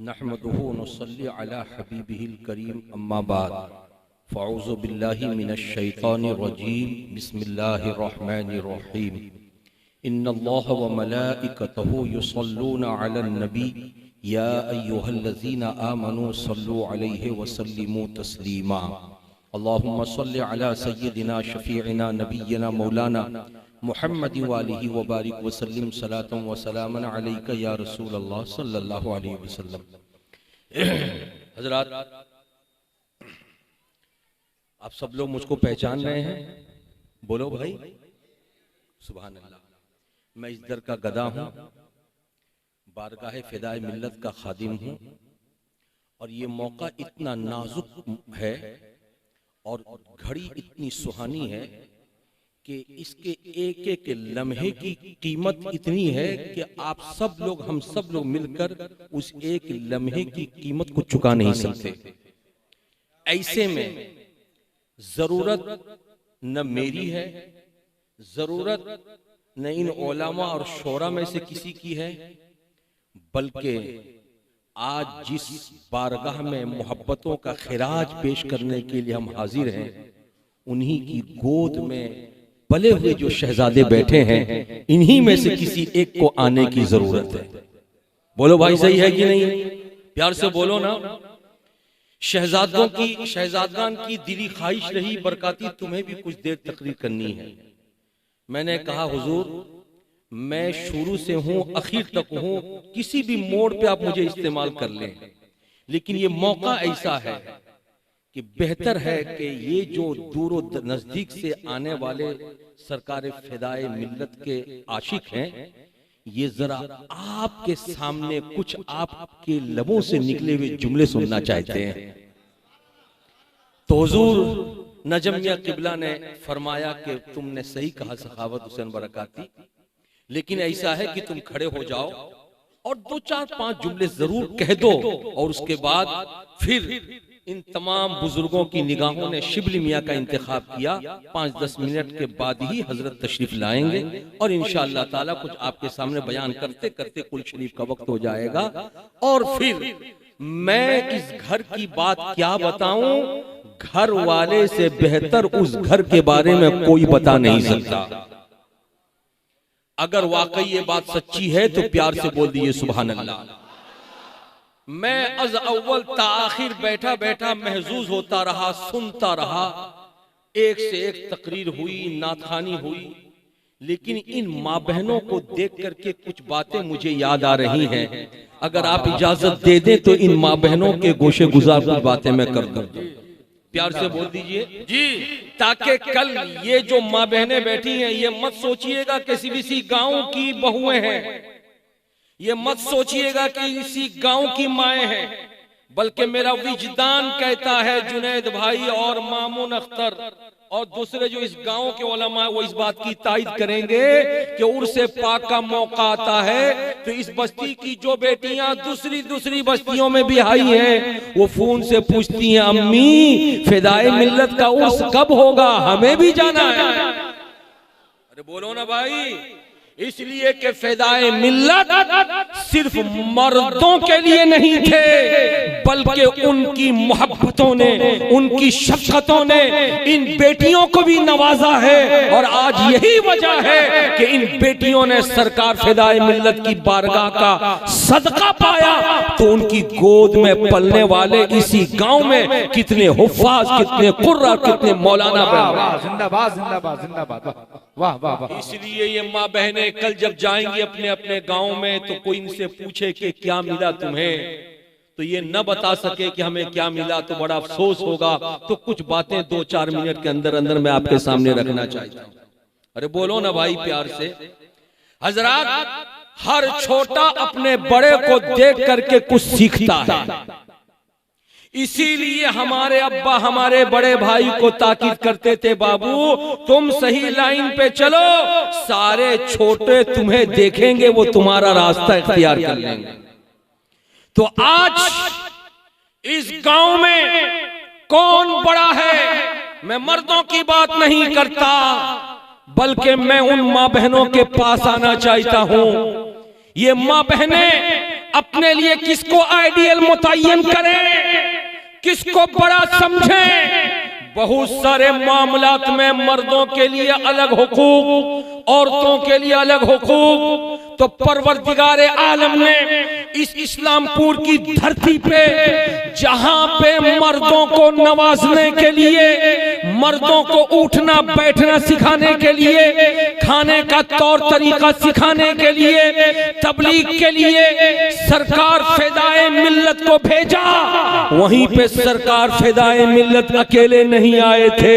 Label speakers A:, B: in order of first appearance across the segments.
A: नहमदुहु व नसल्ली अला हबीबिहिल करीम अम्मा बाद फ़अऊज़ु बिल्लाहि मिनश शैतानिर रजीम बिस्मिल्लाहिर रहमानिर रहीम इन्नल्लाह व मलाइकतहु युसल्लूना अलन नबी या अय्युहल्लज़ीना आमनू सल्लु अलैहि व सल्लिमू तस्लीमा अल्लाहुम्मा सल्लि अला सय्यिदिना शफ़ीइना नबिय्यिना मौलाना मुहम्मद वालिही व बारिक वसल्लिम सलातम व सलामन अलैका या रसूल अल्लाह सल्लल्लाहु अलैहि वसल्लम। हज़रात, आप सब लोग मुझको पहचान रहे हैं? बोलो भाई, सुभान अल्लाह। मैं इस दर का गदा हूँ, बारगाह फ़िदाए मिल्लत का खादिम हूँ और ये मौका इतना नाजुक है और घड़ी इतनी सुहानी है कि इसके एक एक लम्हे की कीमत इतनी है कि आप सब लोग, हम सब लोग मिलकर उस एक लम्हे की कीमत को चुका नहीं सकते। ऐसे में जरूरत न मेरी है, जरूरत न इन उलमा और शोरा में से किसी की है, बल्कि आज जिस बारगाह में मोहब्बतों का खिराज पेश करने के लिए हम हाजिर हैं, उन्हीं की गोद में पले हुए जो शहजादे बैठे हैं, इन्हीं में से किसी एक को आने की जरूरत है। बोलो भाई, सही है कि नहीं? प्यार से बोलो ना। शहजादान की दिली ख्वाहिश रही बरकाती तुम्हें भी कुछ देर तकरीर करनी है। मैंने कहा हुजूर, मैं शुरू से हूं, आखिर तक हूं, किसी भी मोड़ पे आप मुझे इस्तेमाल कर लें, लेकिन ये मौका ऐसा है कि बेहतर है कि ये जो दूर नजदीक से आने वाले सरकार फ़िदाए मिल्लत के आशिक हैं, ये जरा आपके सामने कुछ आपके लबों से निकले हुए जुमले सुनना चाहते हैं। तो हुजूर नजमिया किबला ने फरमाया कि तुमने सही कहा सखावत हुसैन बरकाती, लेकिन ऐसा है कि तुम खड़े हो जाओ और 2-4-5 जुमले जरूर कह दो और उसके बाद फिर इन तमाम बुजुर्गों की निगाहों ने शिबली मियाँ का इंतखाब किया। 5-10 मिनट के बाद ही हजरत तशरीफ लाएंगे और इंशाअल्लाह ताला कुछ आपके सामने बयान करते करते कुल शरीफ का वक्त हो जाएगा। और फिर मैं इस घर की बात क्या बताऊं, घर वाले से बेहतर उस घर के बारे में कोई बता नहीं सकता। अगर वाकई ये बात सच्ची है तो प्यार से बोल दीजिए सुभान अल्लाह। मैं अज अव्वल ता आखिर बैठा बैठा महजूज होता रहा, सुनता रहा। एक से एक तकरीर हुई, नाथखानी हुई, लेकिन इन माँ बहनों को देख करके कुछ बातें मुझे याद आ रही हैं। अगर आप इजाजत दे दें तो इन माँ बहनों के गोशे गुजार कुछ बातें मैं कर दूं। प्यार से बोल दीजिए जी, ताकि कल ये जो माँ बहनें बैठी हैं, ये मत सोचिएगा किसी किसी गांव की बहुएं हैं, ये मत सोचिएगा कि इसी गांव की माएँ हैं, बल्कि मेरा विजदान कहता है जुनैद भाई और मामून अख्तर और दूसरे जो इस गांव के उलमा, वो इस बात की तायद करेंगे कि उर्से पाक का मौका आता है तो इस बस्ती की जो बेटियां दूसरी बस्तियों में भी आई हैं, वो फोन से पूछती हैं, अम्मी फ़िदाए मिल्लत का उर्स कब होगा, हमें भी जाना है। अरे बोलो ना भाई, इसलिए कि फ़िदाए मिल्लत सिर्फ मर्दों के लिए नहीं थे, बल्कि उनकी मोहब्बतों ने, उनकी शफ़क़तों ने इन बेटियों को भी नवाजा है। और आज यही वजह है कि इन बेटियों ने सरकार फ़िदाए मिल्लत की बारगाह का सदका पाया, तो उनकी गोद में पलने वाले इसी गांव में कितने हुफ़ाज़, कितने कुर्रा, कितने मौलाना बन।
B: जिंदाबाद जिंदाबाद जिंदाबाद, वाह वाह वाह।
A: इसलिए ये माँ बहनें कल जब जाएंगी अपने अपने गांव में, तो कोई इनसे पूछे कि क्या मिला तुम्हें, तो ये न बता सके कि हमें क्या मिला, तो बड़ा अफसोस होगा। तो कुछ बातें 2-4 मिनट के अंदर अंदर मैं आपके सामने रखना चाहता हूँ। अरे बोलो ना भाई प्यार से। हजरात, हर छोटा अपने बड़े को देख करके कुछ सीखता है। इसीलिए हमारे अब्बा हमारे बड़े भाई को ताकीद करते थे, बाबू तुम सही लाइन पे चलो, सारे छोटे तुम्हें देखेंगे, वो तुम्हारा रास्ता इख्तियार कर लेंगे। तो आज इस गांव में कौन बड़ा है, मैं मर्दों की बात नहीं करता, बल्कि मैं उन माँ बहनों के पास आना चाहता हूं। ये माँ बहनें अपने लिए किसको आइडियल मुतय्यन करें, किसको बड़ा समझें। बहुत सारे मामलात में मर्दों के लिए अलग हुकूक, औरतों के लिए अलग हुकूक। तो परवरदिगारे आलम ने इस इस्लामपुर की धरती पे जहां पे मर्दों को नवाजने के लिए, मर्दों को उठना बैठना सिखाने के लिए, खाने का तौर तरीका सिखाने के लिए, तबलीग के लिए सरकार फिदाए मिल्लत को भेजा। वहीं पे सरकार फिदाए मिल्लत अकेले नहीं आए थे,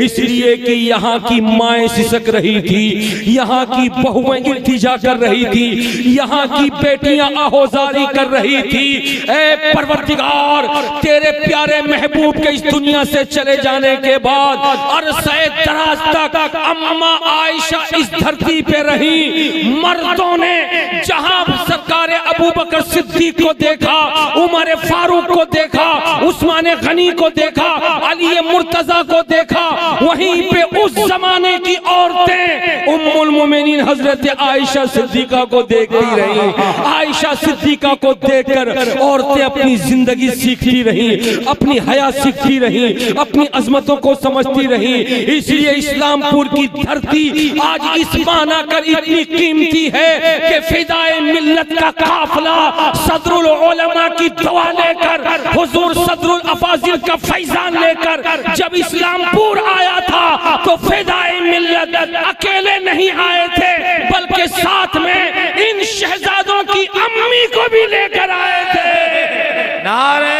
A: इसलिए कि यहाँ की माएं सिसक रही थी, यहाँ की बहुएं इल्तिजा कर रही थी, यहाँ की बेटियां आहोजारी कर रही थी। ऐ परवरदिगार, तेरे प्यारे महबूब के इस दुनिया से चले जाने के बाद अरसे दराज तक अम्मा आयशा इस धरती पे रही। मर्दों ने जहां सरकार अबू बकर सिद्दीक को देखा, उमर फारूक को देखा, उस्मान गनी को देखा, अली मुर्तजा को देखा, वहीं पे उस जमाने की औरतें उम्मुल मोमिनीन हजरत आयशा सिद्दीका को देखती रही। आयशा सिद्दीका को देखकर औरतें अपनी जिंदगी सीखती रही, अपनी हया सीखती रही, अपनी अजमतों को समझती रही। इसलिए इस्लामपुर की धरती आज इस माना कर इतनी कीमती है कि फिदाए मिल्लत का काफिला सदरुल उलमा की दुआ लेकर, हुजूर सदरुल अफाजिल का फैजान लेकर जब इस्लामपुर आया था तो फिदाए मिल्लत अकेले नहीं आए थे, बल्कि साथ में इन शहजादों की अम्मी को भी लेकर आए थे।
B: नारे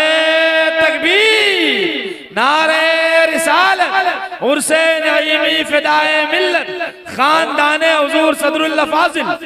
B: तकबीर, नारे रिसालत, उर्से नईमी फिदाए मिल्लत, खानदाने हुजूर सदरुल अफाजिल।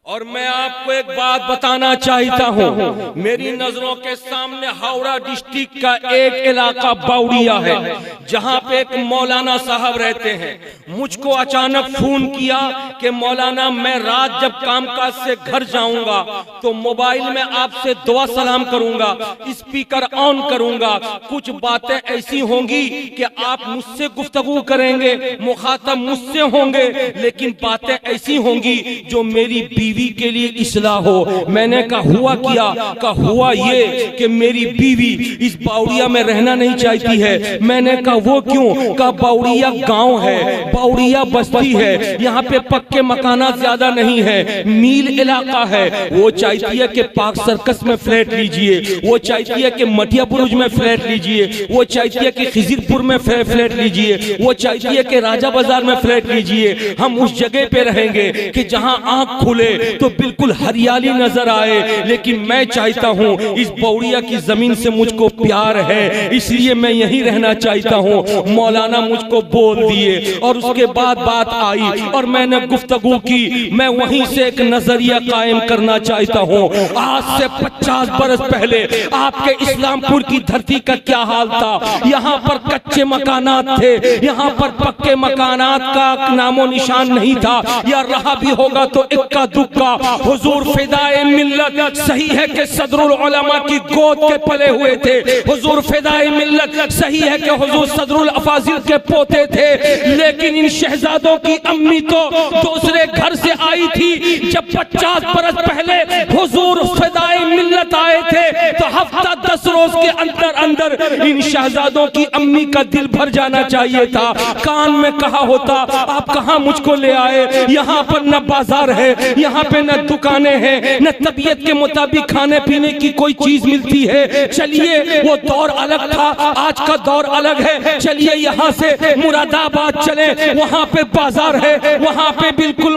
A: और मैं आपको एक बात बताना चाहता हूँ, मेरी नजरों के सामने हावड़ा डिस्ट्रिक्ट का एक इलाका बाउड़िया है, जहाँ पे एक मौलाना साहब रहते हैं। मुझको अचानक फोन किया कि मौलाना मैं रात जब कामकाज से घर जाऊंगा तो मोबाइल में आपसे दुआ सलाम करूंगा, स्पीकर ऑन करूंगा, कुछ बातें ऐसी होंगी कि आप मुझसे गुफ्तगू करेंगे, मुखातब मुझसे होंगे, लेकिन बातें ऐसी होंगी जो मेरी बीवी के लिए इस्लाह हो। मैंने कहा हुआ क्या? कहा हुआ ये कि मेरी बीवी इस बाउड़िया में रहना नहीं चाहती है। मैंने कहा वो क्यों? कहा बाउड़िया गांव है, बाउड़िया बस्ती है, यहाँ पे पक्के मकानात ज्यादा नहीं है, मील इलाका है। वो चाहती है कि पाक सर्कस में फ्लैट लीजिए, वो चाहती है कि मटिया बुरुज में फ्लैट लीजिए, वो चाहती है कि खिजिरपुर में फ्लैट लीजिए, वो चाहती है कि राजा बाजार में फ्लैट लीजिए। हम उस जगह पे रहेंगे कि जहां आंख खुले तो बिल्कुल हरियाली नजर आए। लेकिन मैं चाहता हूं, इस बाउड़िया की जमीन से मुझको प्यार है, इसलिए मैं यहीं रहना चाहता हूं। मौलाना मुझको बोल दिए और उसके बाद बात आई और मैंने गुफ्तगू की। मैं वहीं से एक नजरिया कायम करना चाहता हूं। आज से 50 बरस पहले आपके इस्लामपुर की धरती का क्या हाल था? यहाँ पर कच्चे मकानात थे, यहाँ पर पक्के मकानात का नामो निशान नहीं था, या रहा भी होगा तो इक्का दुक्का। हुजूर फिदाए मिल्लत सही है कि सदरुल उलमा की गोद के पले हुए थे, हुजूर फिदाए मिल्लत सही है कि हुजूर सदरुल अफाजिल के पोते थे, लेकिन इन शहजादों की अम्मी तो दूसरे घर से आई थी। जब 50 बरस पहले हुजूर फिदाए मिल्लत आए थे तो हफ्ता 10 रोज के अंदर अंदर इन शहजादों की अम्मी का दिल भर जाना चाहिए था। कान में कहा होता आप कहाँ मुझको ले आए, यहाँ पर न बाजार है, यहाँ पे न दुकानें हैं, न तबीयत के मुताबिक खाने पीने की कोई चीज मिलती है। चलिए वो दौर अलग था, आज का दौर अलग है। चलिए यहाँ से मुरादाबाद चले, वहाँ पे बाजार है, वहाँ पे बिल्कुल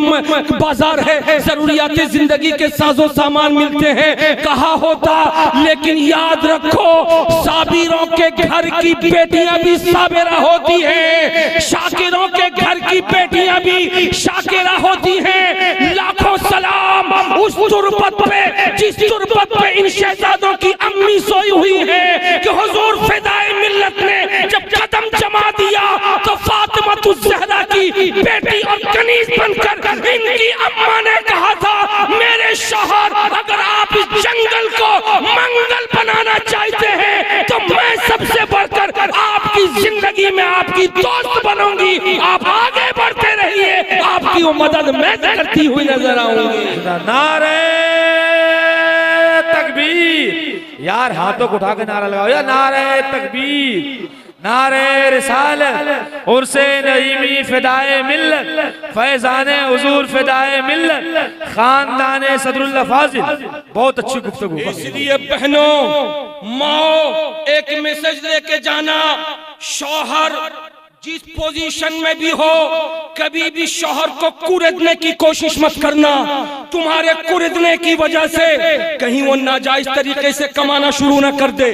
A: बाजार है, जरूरियात जिंदगी के साजो सामान मिलते हैं। कहा होता, लेकिन याद रखो साबिरों के घर की बेटियां भी साबिरा होती हैं, शाकिरों के घर की बेटियां भी शाकिरा होती हैं। लाखों सलाम उस तुरबत पे जिस तुरबत पे इन शहजादों की अम्मी सोई हुई है कि हुजूर फिदाए मिल्लत ने जब कदम जमा दिया तो फातिमा ज़हरा की बेटी और कनीज बनकर इनकी अम्मा ने कहा था, मेरे शौहर अगर आप इस जंगल को मंगल बनाना चाहते हैं तो मैं सबसे बढ़कर आपकी जिंदगी में आपकी दोस्त बनूंगी। आप आगे बढ़ते रहिए, आपकी वो मदद मैं करती हुई नजर आऊंगी।
B: नारे तकबीर। यार हाथों को उठा के नारा लगाओ यार, नारे तकबीर, नारे रिसालत, उर्से नईमी फिदाए मिल्लत, फैजाने हुजूर फिदाए मिल्लत, खानदाने सदरुल्लाह फाजिल। बहुत अच्छी गुफ्तगू।
A: इसलिए बहनों, माओ, एक मैसेज लेके जाना, शौहर जिस पोजीशन में भी हो, कभी भी शौहर को कुरेदने की कोशिश मत करना। तुम्हारे कुरेदने की वजह से कहीं वो नाजायज तरीके से कमाना शुरू न कर दे,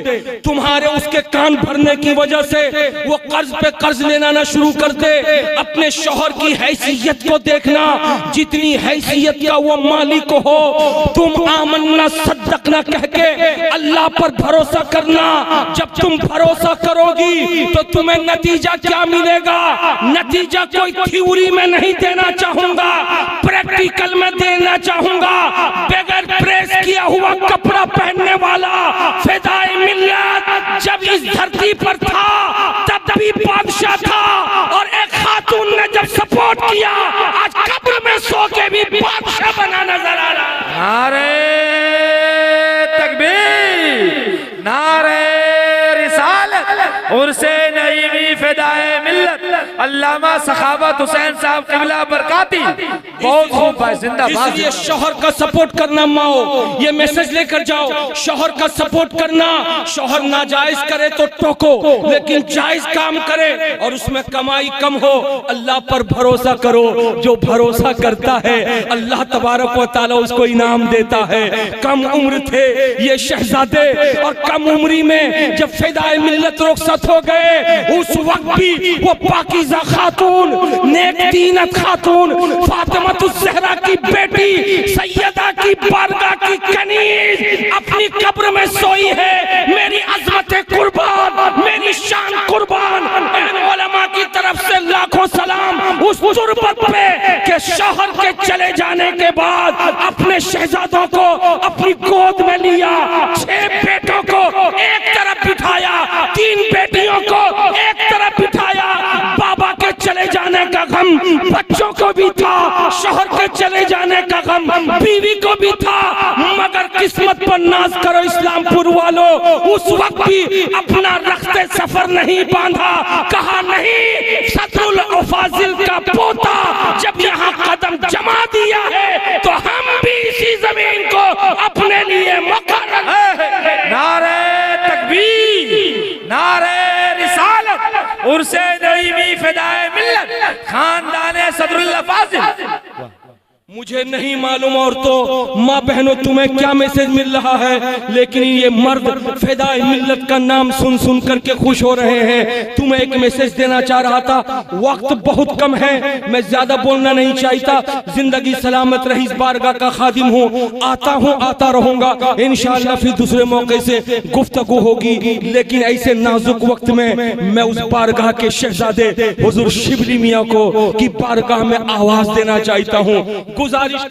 A: तुम्हारे उसके कान भरने की वजह से वो कर्ज पे कर्ज लेना ना शुरू कर दे। अपने शौहर की हैसियत को देखना, जितनी हैसियत का वो मालिक हो, तुम आमन्ना सद्दकना कह के अल्लाह पर भरोसा करना। जब तुम भरोसा करोगी तो तुम्हें नतीजा क्या मिलेगा? नतीजा कोई थ्योरी में नहीं देना चाहूंगा, प्रैक्टिकल में देना चाहूंगा। बगैर प्रेस किया हुआ कपड़ा पहनने वाला फिदाए मिल्लत जब इस धरती पर था तब भी बादशाह था, और एक खातून ने जब सपोर्ट किया आज कब्र में सो के भी बादशाह बना नजर आ रहा है।
B: नारे तकबीर, नारे रिसालत, उर्से नईमी फिदाए मिल्लत, अल्लामा सखावत हुसैन साहब क़िबला बरकाती। बहुत खूब भाई, जिंदाबाद।
A: इसलिए शौहर का सपोर्ट करना माओ, ये मैसेज लेकर जाओ, शौहर का सपोर्ट करना। शौहर नाजायज करे तो टोको, लेकिन जायज काम करे और उसमें कमाई कम हो, अल्लाह पर भरोसा करो। जो भरोसा करता है अल्लाह तबारक व तआला उसको इनाम देता है। कम उम्र थे ये शहजादे, और कम उम्री में जब फिदाए मिल्लत रुखसत हो गए, उस वक्त भी वो पाकीज़ा खातून, नेक दीनत खातून, फातिमातुज़ ज़हरा की बेटी, सैयदा की बारगाह की कनीज़ अपनी कब्र में सोई है। मेरी अज़मत कुर्बान, मेरी शान कुर्बान। उलमा की तरफ से लाखों सलाम उस तुरबत पे कि शौहर के चले जाने के बाद अपने शहजादों को अपनी गोद में लिया, 6 बेटों को एक तरफ बिठाया, 3 बेटियों को एक तरफ बिठाया। बाबा के चले जाने का गम बच्चों को भी था, शौहर के चले जाने का गम बीवी को भी था, मगर किस्मत पर नाज करो इस्लामपुर वालों, उस वक्त भी अपना रख्ते सफर नहीं बांधा। कहा नहीं, सदरुल अफाजिल का पोता जब यहाँ कदम जमा दिया है तो हम भी इसी जमीन को अपने लिए मुकर्रर।
B: नारे तकबीर, नारे रिसालत, उर्से नईमी फिदाए मिल्लत, खानदाने सदरुल्लाह फाजिल।
A: मुझे नहीं मालूम और तो माँ बहनों तुम्हें क्या मैसेज मिल रहा है, लेकिन ये मर्द फिदाए मिल्लत का नाम सुन सुन करके खुश हो रहे हैं। तुम्हें एक मैसेज देना चाह रहा था, वक्त बहुत कम है, मैं ज्यादा बोलना नहीं चाहता। जिंदगी सलामत रही, इस बारगाह का खादिम हूँ, आता रहूंगा इंशाअल्लाह। फिर दूसरे मौके से गुफ्तगू होगी, लेकिन ऐसे नाजुक वक्त में मैं उस बारगाह के शहजादे हुजूर शिबली मियाँ को की बारगाह में आवाज देना चाहता हूँ। गुजारिश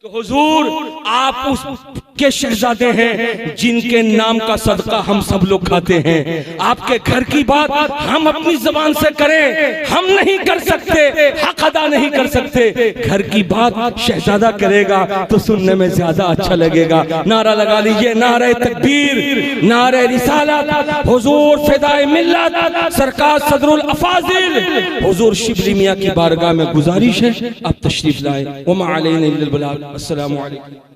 A: तो हुजूर आप उस के शहजादे हैं जिनके नाम का सदका हम सब लोग खाते हैं। आपके घर की बात हम अपनी जबान से करें, हम नहीं कर सकते, हक अदा नहीं कर सकते। घर की बात शहजादा करेगा तो सुनने में ज्यादा अच्छा लगेगा। नारा लगा लीजिए, नारे तकबीर, नारे रिसालत, हुजूर फिदाए मिल्लत, सरकार सदरुल अफाजिल हुजूर शिबली मियाँ की बारगाह में गुजारिश है आप तशरीफ लाए। वमा अलैना इल्लल बलाग। अस्सलामु अलैकुम।